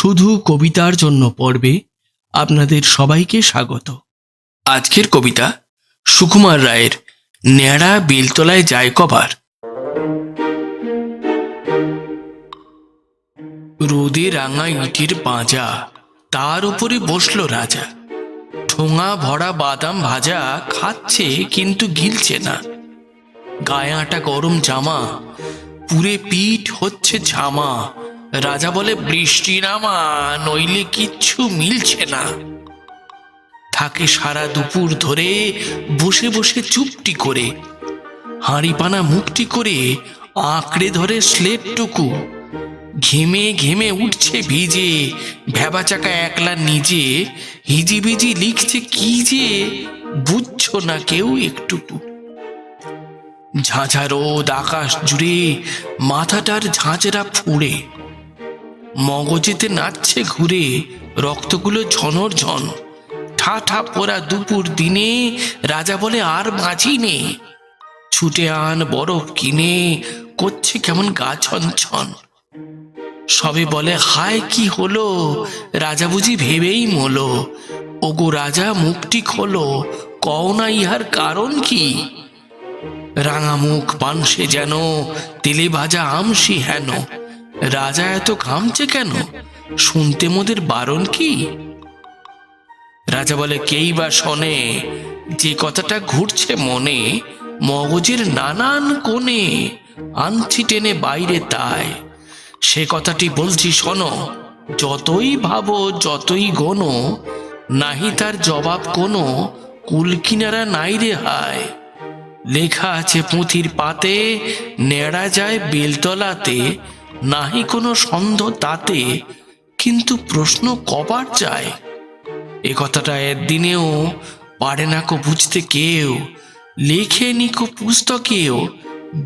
শুধু কবিতার জন্য পর্বে আপনাদের সবাইকে স্বাগত। আজকের কবিতা সুকুমার রায়ের ন্যাড়া বেলতলায় যায় কবার। রোদে রাঙা ইটের পাঁজা, তার উপরে বসলো রাজা। ঠোঙা ভরা বাদাম ভাজা খাচ্ছে কিন্তু গিলছে না। গায়ে আটা গরম জামা, পুরে পিঠ হচ্ছে ঝামা। রাজা বলে বৃষ্টি নামা, নইলে কিচ্ছু মিলছে না। থাকে সারা দুপুর ধরে বসে বসে চুপটি করে, হাঁড়ি পানা মুখটি করে আঁকড়ে ধরে স্লেটটুকু। ঘেমে ঘেমে উঠছে ভিজে, ভেবা চাকা একলা নিজে। হিজিবিজি লিখছে কি যে বুঝছো না কেউ একটুকু। ঝাঁঝা রোদ আকাশ জুড়ে মাথাটার ঝাঁঝরা ফুঁড়ে, মগজেতে নাচছে ঘুরে রক্তগুলো ঝনর ঝন। ঠা ঠা পোড়া দুপুর দিনে রাজা বলে আর বাঁচি নে। ছুটে আন বরফ কিনে, করছে কেমন গা ছন ছন। সবে বলে হায় কি হলো, রাজা বুঝি ভেবেই মলো। ওগো রাজা মুখটি খোলো, কও না ইহার কারণ কি। রাঙা মুখ পানসে যেন তেলে ভাজা আমসি হেন। রাজা এত ঘামছে কেন, শুনতে মোদের বারণ কি। রাজা বলে কেই বা শোনে, যে কথাটা ঘুরছে মনে। মগজের নানান কোণে আনছি টেনে বাইরে তাই। সে কথাটি বলছি শোনো, যতই ভাবো যতই গোনো। নাহি তার জবাব কোনো, কুল কিনারা নাই রে হায়। লেখা আছে পুঁথির পাতে, নেড়া যায় বেলতলাতে। নাহি কোনো সন্দেহ তাতে, কিন্তু প্রশ্ন কবার যায়। এ কথাটা একদিনেও পারে না কো বুঝতে কেউ। লেখে নিকো পুস্তকেও,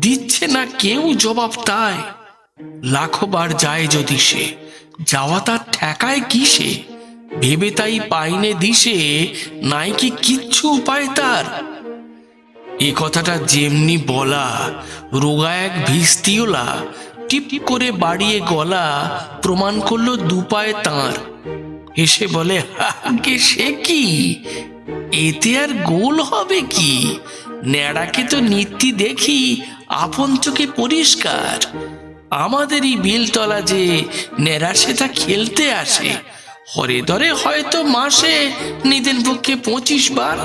দিচ্ছে না কেউ জবাব তাই। লাখবার যায় যদি সে, যাওয়া তার ঠেকায় কিসে। ভেবে তাই পাইনে দিশে, নাই কি কিচ্ছু উপায় তার। এ কথাটা যেমনি বলা, রোগা এক ভিস্তিওলা টিপ করে বাড়িয়ে গলা প্রমাণ করলো দুপায়ে তাঁর। এসে বলে আগে সে কি, এতে আর গোল হবে কি। ন্যাড়াকে তো নিত্যি দেখি আপন চোখে পরিষ্কার। আমাদেরই বেলতলা যে ন্যাড়া সেটা খেলতে আসে। হরে ধরে হয়তো মাসে নিদেন পক্ষে 25 বার।